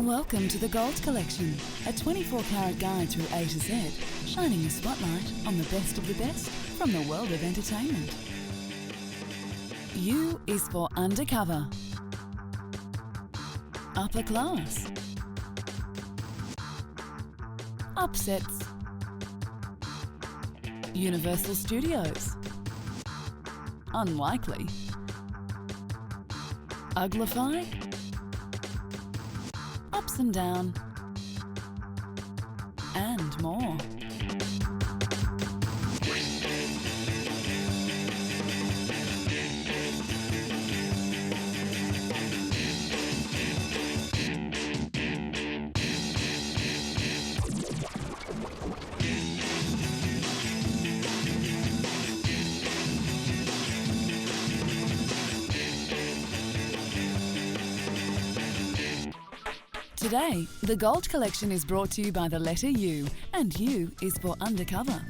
Welcome to the Gold Collection, a 24-carat guide through A to Z, shining a spotlight on the best of the best from the world of entertainment. U is for Undercover, Upper Class, Upsets, Universal Studios, Unlikely, Uglify, Ups and Down, and more. Today, the Gold Collection is brought to you by the letter U, and U is for Undercover.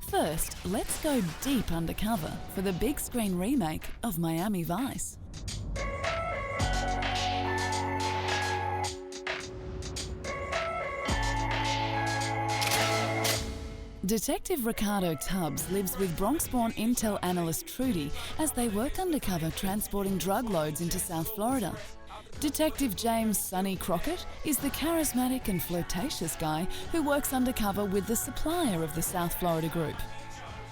First, let's go deep undercover for the big screen remake of Miami Vice. Detective Ricardo Tubbs lives with Bronx-born intel analyst Trudy as they work undercover transporting drug loads into South Florida. Detective James Sonny Crockett is the charismatic and flirtatious guy who works undercover with the supplier of the South Florida group.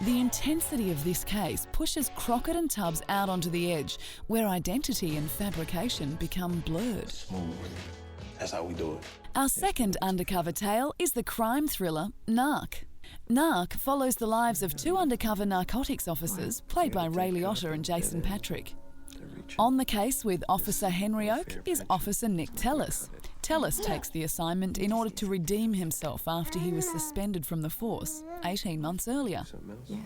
The intensity of this case pushes Crockett and Tubbs out onto the edge, where identity and fabrication become blurred. Smooth. That's how we do it. Our second undercover tale is the crime thriller Narc. Narc follows the lives of two undercover narcotics officers, played by Ray Liotta and Jason Patrick. On the case with Officer Henry Oak is Officer Nick Tellis. Tellis takes the assignment in order to redeem himself after he was suspended from the force 18 months earlier. Yeah.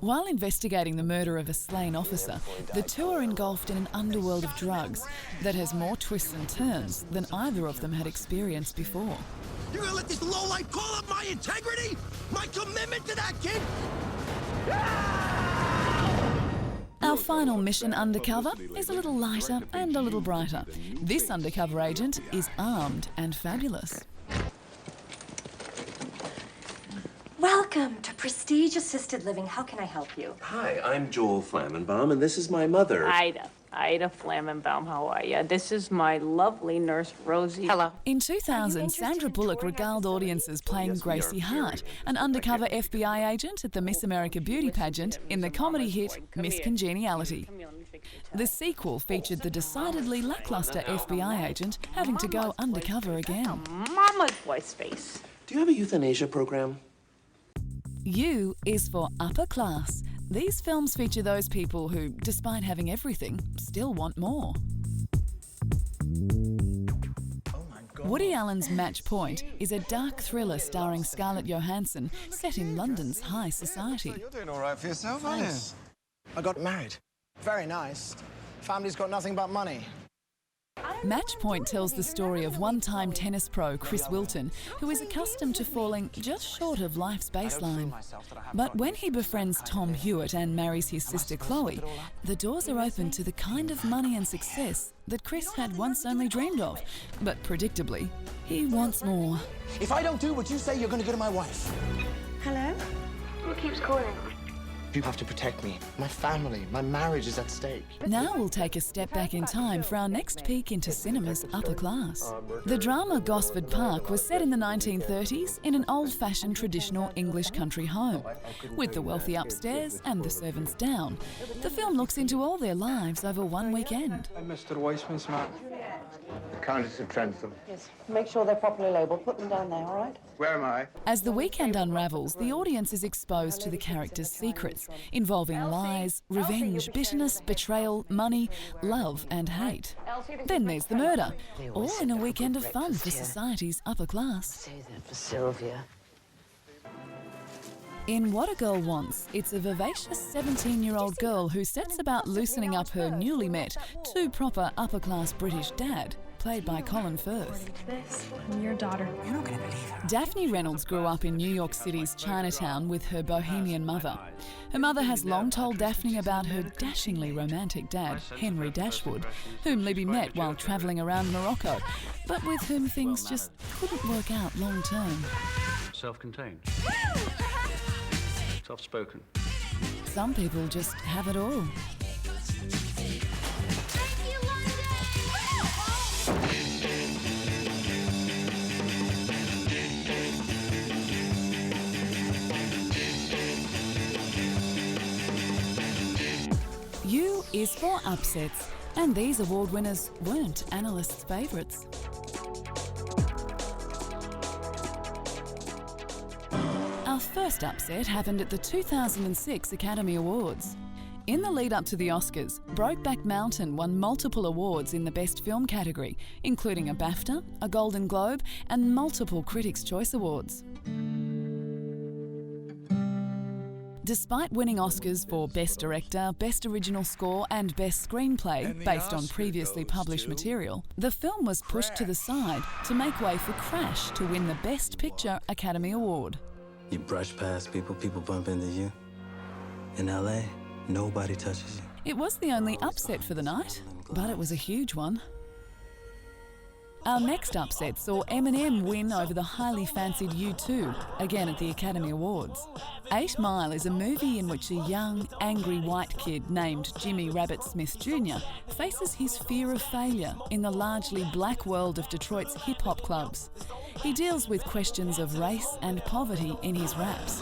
While investigating the murder of a slain officer, the two are engulfed in an underworld of drugs that has more twists and turns than either of them had experienced before. You're gonna let this lowlife call up my integrity? My commitment to that kid? Our final mission undercover is a little lighter and a little brighter. This undercover agent is armed and fabulous. Welcome to Prestige Assisted Living. How can I help you? Hi, I'm Joel Flammenbaum, and this is my mother. Ida Flammenbaum, how are you? This is my lovely nurse, Rosie. Hello. In 2000, Sandra Bullock regaled audiences playing Gracie Hart, an undercover FBI agent at the Miss America beauty pageant in the comedy hit Miss Congeniality. The sequel featured the decidedly lackluster FBI agent having to go undercover again. Mama's voice face. Do you have a euthanasia program? U is for Upper Class. These films feature those people who, despite having everything, still want more. Woody Allen's Match Point is a dark thriller starring Scarlett Johansson set in London's high society. You're doing all right for yourself, aren't you? I got married. Very nice. Family's got nothing but money. Match Point tells the story of one-time tennis pro Chris Wilton, who is accustomed to falling just short of life's baseline. But when he befriends Tom Hewitt and marries his sister Chloe, the doors are open to the kind of money and success that Chris had once only dreamed of. But predictably, he wants more. If I don't do what you say, you're gonna go to my wife. Hello? Who keeps calling? You have to protect me. My family, my marriage is at stake. Now we'll take a step back in time for our next peek into cinema's upper class. The drama Gosford Park was set in the 1930s in an old-fashioned traditional English country home. With the wealthy upstairs and the servants down, the film looks into all their lives over one weekend. I'm Mr. Weissman's man. The Countess of Trentham. Yes, make sure they're properly labelled. Put them down there, all right? Where am I? As the weekend unravels, the audience is exposed to the characters' secrets, involving lies, revenge, bitterness, betrayal, money, love and hate. Then there's the murder, all in a weekend of fun for society's upper class. Say that for Sylvia. In What a Girl Wants, it's a vivacious 17-year-old girl who sets about loosening up her newly met, too proper upper-class British dad played by Colin Firth. I'm your daughter. You're not going to believe her. Daphne Reynolds grew up in New York City's Chinatown with her bohemian mother. Her mother has long told Daphne about her dashingly romantic dad, Henry Dashwood, whom Libby met while travelling around Morocco, but with whom things just couldn't work out long term. Self-contained. Soft-spoken. Some people just have it all. U is for upsets, and these award winners weren't analysts' favourites. Our first upset happened at the 2006 Academy Awards. In the lead up to the Oscars, Brokeback Mountain won multiple awards in the Best Film category, including a BAFTA, a Golden Globe, and multiple Critics' Choice Awards. Despite winning Oscars for Best Director, Best Original Score and Best Screenplay based on previously published material, the film was pushed to the side to make way for Crash to win the Best Picture Academy Award. You brush past people, people bump into you. In LA, nobody touches you. It was the only upset for the night, but it was a huge one. Our next upset saw Eminem win over the highly fancied U2, again at the Academy Awards. 8 Mile is a movie in which a young, angry white kid named Jimmy Rabbit Smith Jr. faces his fear of failure in the largely black world of Detroit's hip-hop clubs. He deals with questions of race and poverty in his raps.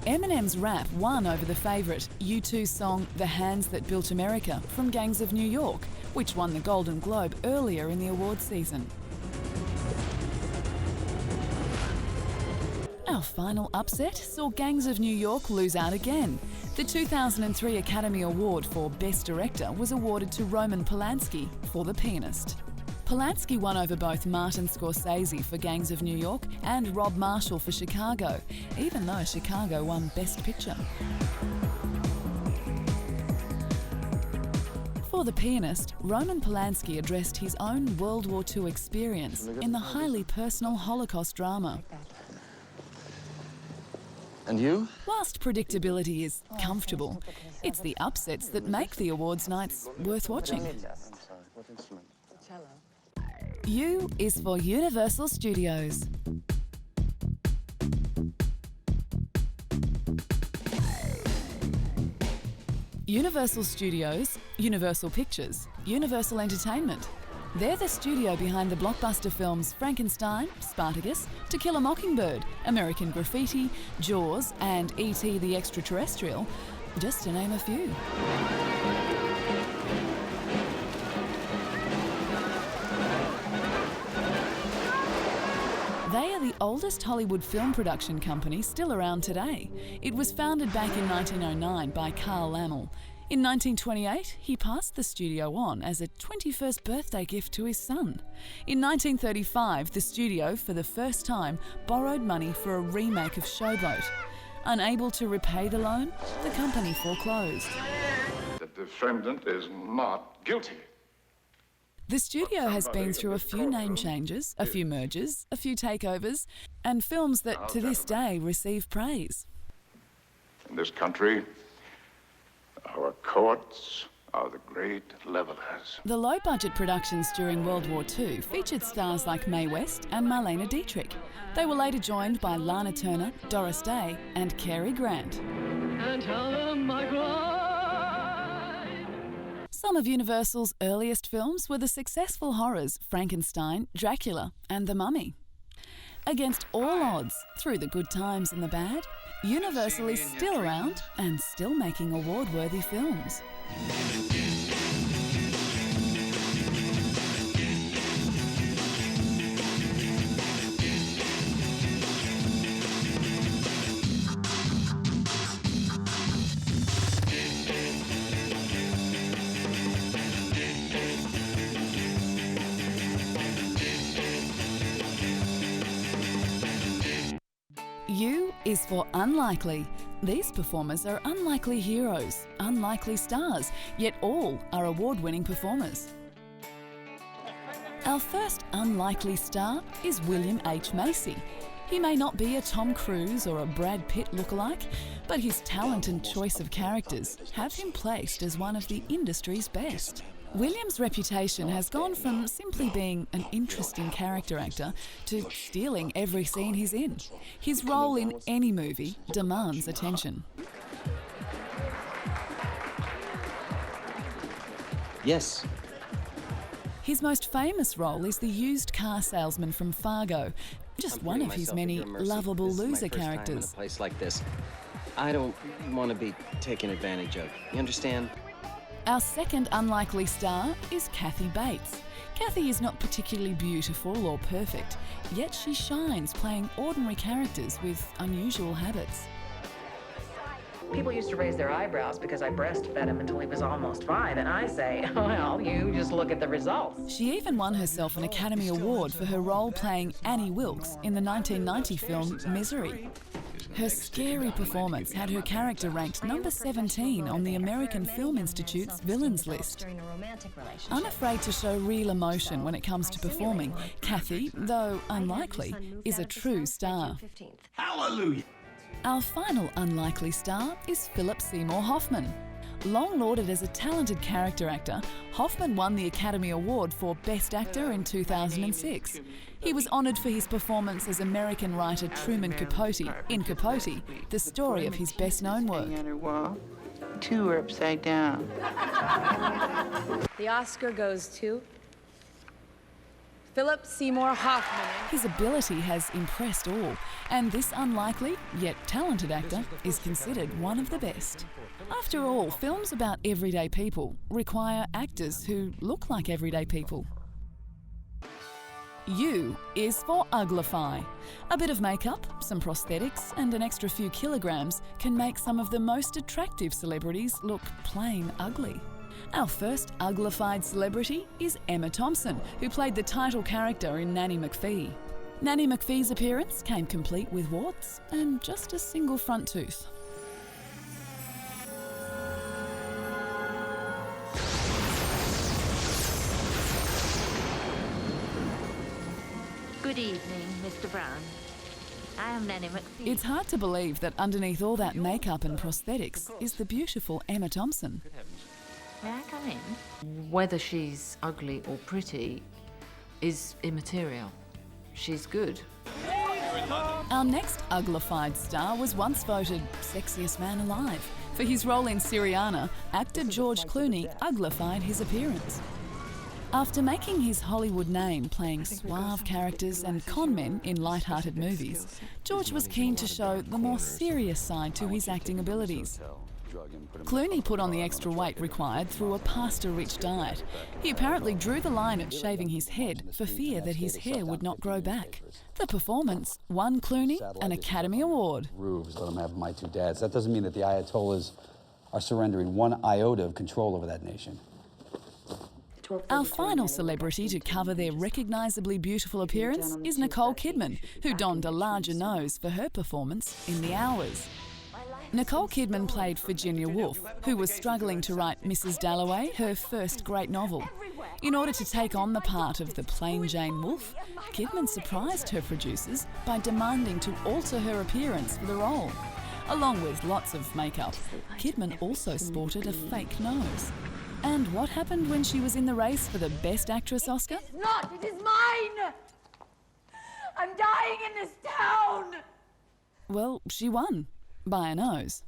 Eminem's rap won over the favourite U2 song The Hands That Built America from Gangs of New York, which won the Golden Globe earlier in the award season. Our final upset saw Gangs of New York lose out again. The 2003 Academy Award for Best Director was awarded to Roman Polanski for The Pianist. Polanski won over both Martin Scorsese for Gangs of New York and Rob Marshall for Chicago, even though Chicago won Best Picture. For The Pianist, Roman Polanski addressed his own World War II experience in the highly personal Holocaust drama. And you? Whilst predictability is comfortable, it's the upsets that make the awards nights worth watching. U is for Universal Studios. Universal Studios, Universal Pictures, Universal Entertainment. They're the studio behind the blockbuster films Frankenstein, Spartacus, To Kill a Mockingbird, American Graffiti, Jaws, and E.T. the Extraterrestrial, just to name a few. They are the oldest Hollywood film production company still around today. It was founded back in 1909 by Carl Lammle. In 1928, he passed the studio on as a 21st birthday gift to his son. In 1935, the studio, for the first time, borrowed money for a remake of Showboat. Unable to repay the loan, the company foreclosed. The defendant is not guilty. The studio has been through a few name changes, a few mergers, a few takeovers, and films that to this day receive praise. In this country, our courts are the great levelers. The low-budget productions during World War II featured stars like Mae West and Marlene Dietrich. They were later joined by Lana Turner, Doris Day, and Cary Grant. And some of Universal's earliest films were the successful horrors Frankenstein, Dracula, and The Mummy. Against all odds, through the good times and the bad, Universal is still around and still making award-worthy films. U is for unlikely. These performers are unlikely heroes, unlikely stars, yet all are award-winning performers. Our first unlikely star is William H. Macy. He may not be a Tom Cruise or a Brad Pitt lookalike, but his talent and choice of characters have him placed as one of the industry's best. William's reputation has gone from simply being an interesting character actor to stealing every scene he's in. His role in any movie demands attention. Yes. His most famous role is the used car salesman from Fargo, just one of his many lovable loser characters. In a place like this, I don't want to be taken advantage of. You understand? Our second unlikely star is Kathy Bates. Kathy is not particularly beautiful or perfect, yet she shines playing ordinary characters with unusual habits. People used to raise their eyebrows because I breastfed him until he was almost 5, and I say, well, you just look at the results. She even won herself an Academy Award for her role playing Annie Wilkes in the 1990 film Misery. Her scary performance had her character ranked number 17 on the American Film Institute's villains list. Unafraid to show real emotion when it comes to performing, Kathy, though unlikely, is a true star. Hallelujah! Our final unlikely star is Phillip Seymour Hoffman. Long lauded as a talented character actor, Hoffman won the Academy Award for Best Actor in 2006. He was honoured for his performance as American writer Truman Capote in Capote, the story of his best-known work. Two are upside down. The Oscar goes to Phillip Seymour Hoffman. His ability has impressed all, and this unlikely yet talented actor is considered one of the best. After all, films about everyday people require actors who look like everyday people. U is for Uglify. A bit of makeup, some prosthetics, and an extra few kilograms can make some of the most attractive celebrities look plain ugly. Our first uglified celebrity is Emma Thompson, who played the title character in Nanny McPhee. Nanny McPhee's appearance came complete with warts and just a single front tooth. Good evening, Mr. Brown. I am Nanny McPhee. It's hard to believe that underneath all that makeup and prosthetics is the beautiful Emma Thompson. May I come in? Whether she's ugly or pretty is immaterial. She's good. Our next uglified star was once voted sexiest man alive. For his role in Syriana, actor George Clooney uglified his appearance. After making his Hollywood name playing suave characters and con men in light-hearted movies, George was keen to show the more serious side to his acting abilities. Clooney put on the extra weight required through a pasta-rich diet. He apparently drew the line at shaving his head for fear that his hair would not grow back. The performance won Clooney an Academy Award. Let them have my two dads. That doesn't mean that the Ayatollahs are surrendering one iota of control over that nation. Our final celebrity to cover their recognisably beautiful appearance is Nicole Kidman, who donned a larger nose for her performance in The Hours. Nicole Kidman played Virginia Woolf, who was struggling to write Mrs. Dalloway, her first great novel. In order to take on the part of the plain Jane Wolfe, Kidman surprised her producers by demanding to alter her appearance for the role. Along with lots of makeup, Kidman also sported a fake nose. And what happened when she was in the race for the Best Actress Oscar? It's not! It is mine! I'm dying in this town! Well, she won. By a nose.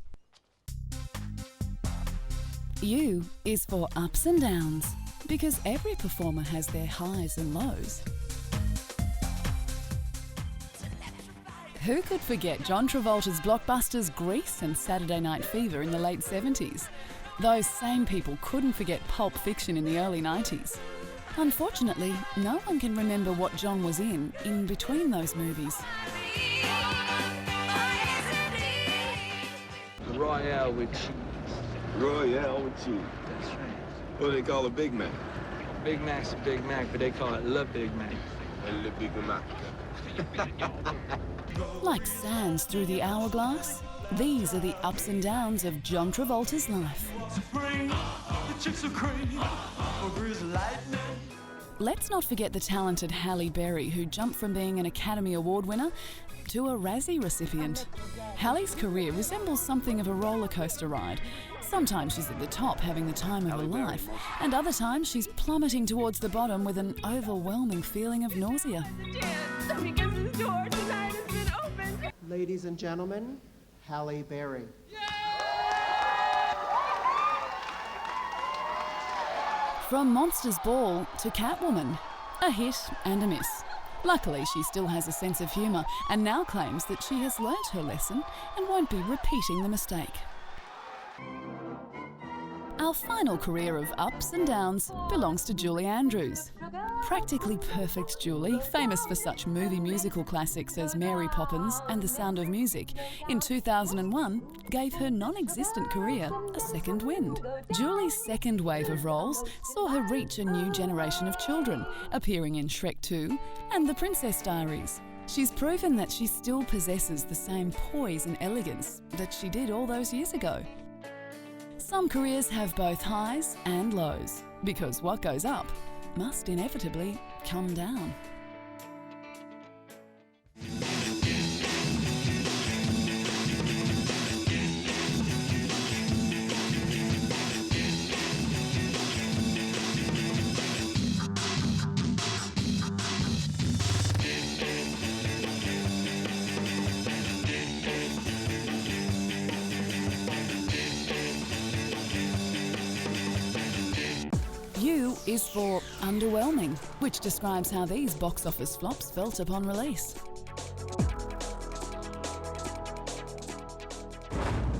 U is for ups and downs, because every performer has their highs and lows. Who could forget John Travolta's blockbusters Grease and Saturday Night Fever in the late 70s? Those same people couldn't forget Pulp Fiction in the early 90s. Unfortunately, no one can remember what John was in between those movies. Royale with cheese. Royale with cheese. That's right. What do they call a Big Mac? Big Mac's a Big Mac, but they call it Le Big Mac. Like sands through the hourglass, these are the ups and downs of John Travolta's life. Let's not forget the talented Halle Berry, who jumped from being an Academy Award winner to a Razzie recipient. Halle's career resembles something of a roller coaster ride. Sometimes she's at the top having the time of her life, and other times she's plummeting towards the bottom with an overwhelming feeling of nausea. Ladies and gentlemen, Halle Berry. From Monsters Ball to Catwoman, a hit and a miss. Luckily, she still has a sense of humour and now claims that she has learnt her lesson and won't be repeating the mistake. Our final career of ups and downs belongs to Julie Andrews. Practically perfect Julie, famous for such movie musical classics as Mary Poppins and The Sound of Music, in 2001 gave her non-existent career a second wind. Julie's second wave of roles saw her reach a new generation of children, appearing in Shrek 2 and The Princess Diaries. She's proven that she still possesses the same poise and elegance that she did all those years ago. Some careers have both highs and lows, because what goes up must inevitably come down. U is for underwhelming, which describes how these box office flops felt upon release.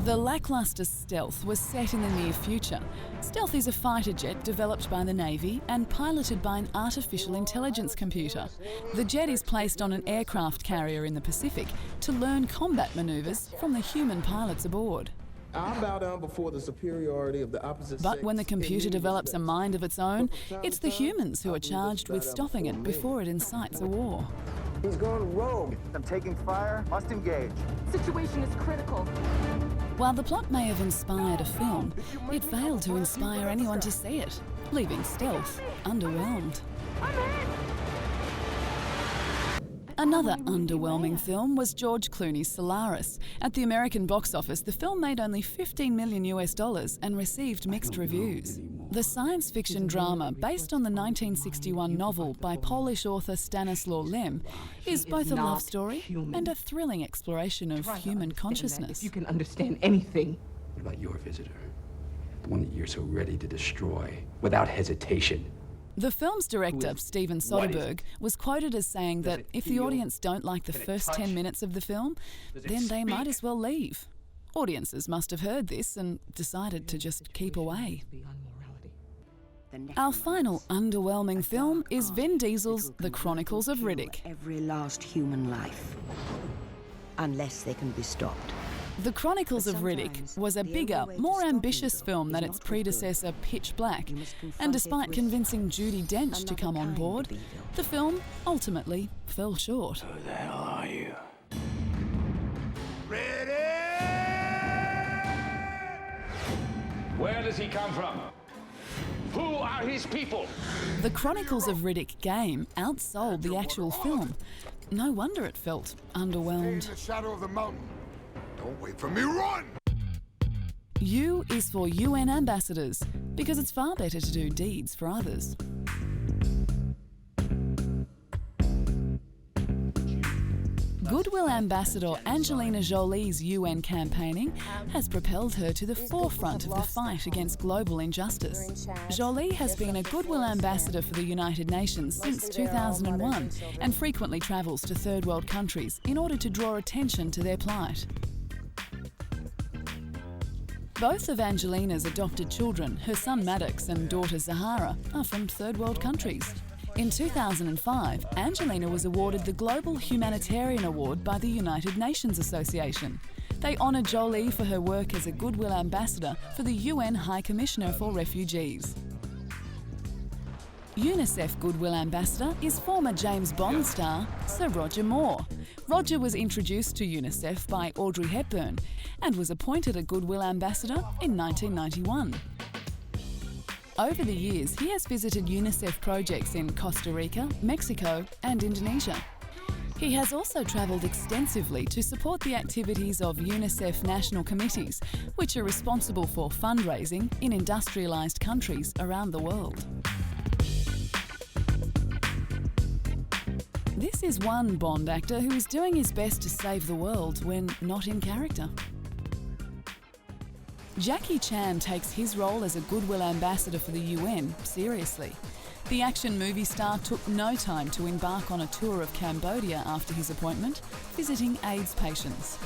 The lackluster Stealth was set in the near future. Stealth is a fighter jet developed by the Navy and piloted by an artificial intelligence computer. The jet is placed on an aircraft carrier in the Pacific to learn combat maneuvers from the human pilots aboard. I bow down before the superiority of the opposite sex. But when the computer develops a mind of its own, it's the humans who are charged with stopping it before it incites a war. He's going rogue. I'm taking fire. Must engage. Situation is critical. While the plot may have inspired a film, it failed to inspire anyone to see it, leaving Stealth underwhelmed. Another underwhelming film was George Clooney's Solaris. At the American box office, the film made only $15 million and received mixed reviews. The science fiction drama, based on the 1961 novel by Polish author Stanislaw Lem, is both a love story and a thrilling exploration of human consciousness. If you can understand anything. What about your visitor? The one that you're so ready to destroy without hesitation. The film's director, Steven Soderbergh, was quoted as saying that if the audience don't like the first 10 minutes of the film, then they might as well leave. Audiences must have heard this and decided to just keep away. Our final underwhelming film is Vin Diesel's The Chronicles of Riddick. Every last human life, unless they can be stopped. The Chronicles of Riddick was a bigger, more ambitious film than its predecessor Pitch Black, and despite convincing Judi Dench to come on board, the film ultimately fell short. Who the hell are you? Where does he come from? Who are his people? The Chronicles of Riddick game outsold the actual film. No wonder it felt underwhelmed. Stay in the shadow of the mountain. Don't wait for me, run! U is for UN ambassadors, because it's far better to do deeds for others. Goodwill Ambassador Angelina Jolie's UN campaigning has propelled her to the forefront of the fight against global injustice. Jolie has been a Goodwill Ambassador for the United Nations since 2001 and frequently travels to third world countries in order to draw attention to their plight. Both of Angelina's adopted children, her son Maddox and daughter Zahara, are from third world countries. In 2005, Angelina was awarded the Global Humanitarian Award by the United Nations Association. They honour Jolie for her work as a Goodwill Ambassador for the UN High Commissioner for Refugees. UNICEF Goodwill Ambassador is former James Bond star Sir Roger Moore. Roger was introduced to UNICEF by Audrey Hepburn and was appointed a Goodwill Ambassador in 1991. Over the years, he has visited UNICEF projects in Costa Rica, Mexico and Indonesia. He has also travelled extensively to support the activities of UNICEF national committees, which are responsible for fundraising in industrialised countries around the world. This is one Bond actor who is doing his best to save the world when not in character. Jackie Chan takes his role as a Goodwill Ambassador for the UN seriously. The action movie star took no time to embark on a tour of Cambodia after his appointment, visiting AIDS patients.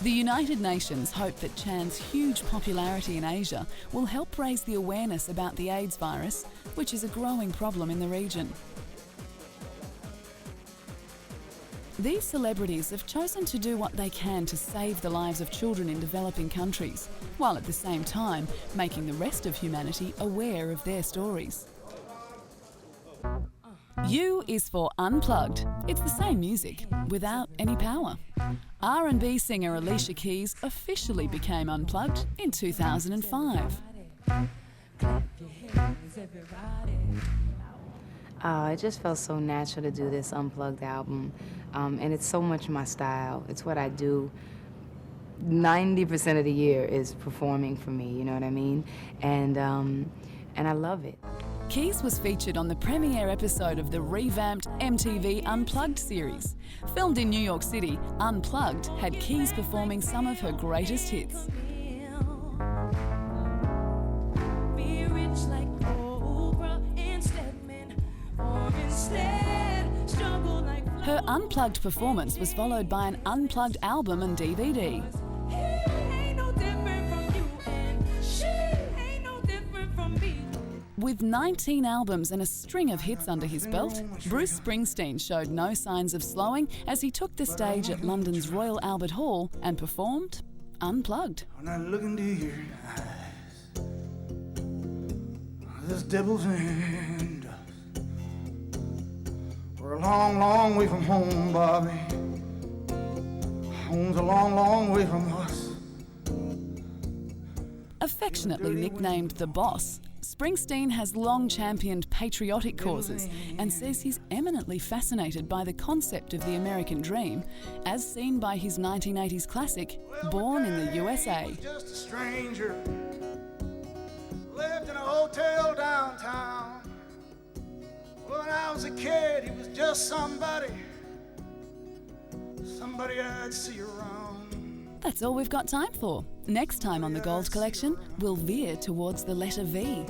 The United Nations hope that Chan's huge popularity in Asia will help raise the awareness about the AIDS virus, which is a growing problem in the region. These celebrities have chosen to do what they can to save the lives of children in developing countries, while at the same time making the rest of humanity aware of their stories. U is for Unplugged. It's the same music, without any power. R&B singer Alicia Keys officially became unplugged in 2005. It just felt so natural to do this Unplugged album, and it's so much my style. It's what I do. 90% of the year is performing for me, you know what I mean? And I love it. Keys was featured on the premiere episode of the revamped MTV Unplugged series. Filmed in New York City, Unplugged had Keys performing some of her greatest hits. Her Unplugged performance was followed by an Unplugged album and DVD. With 19 albums and a string of hits under his belt, Bruce Springsteen showed no signs of slowing as he took the stage at London's Royal Albert Hall and performed Unplugged. When I look into your eyes, this devil's in dust. We're a long, long way from home, Bobby. Home's a long, long way from us. Affectionately nicknamed the Boss, Springsteen has long championed patriotic causes and says he's eminently fascinated by the concept of the American dream, as seen by his 1980s classic, Born in the USA. Just a stranger, lived in a hotel downtown. When I was a kid, he was just somebody I'd see around. That's all we've got time for. Next time on The Gold Collection, we'll veer towards the letter V.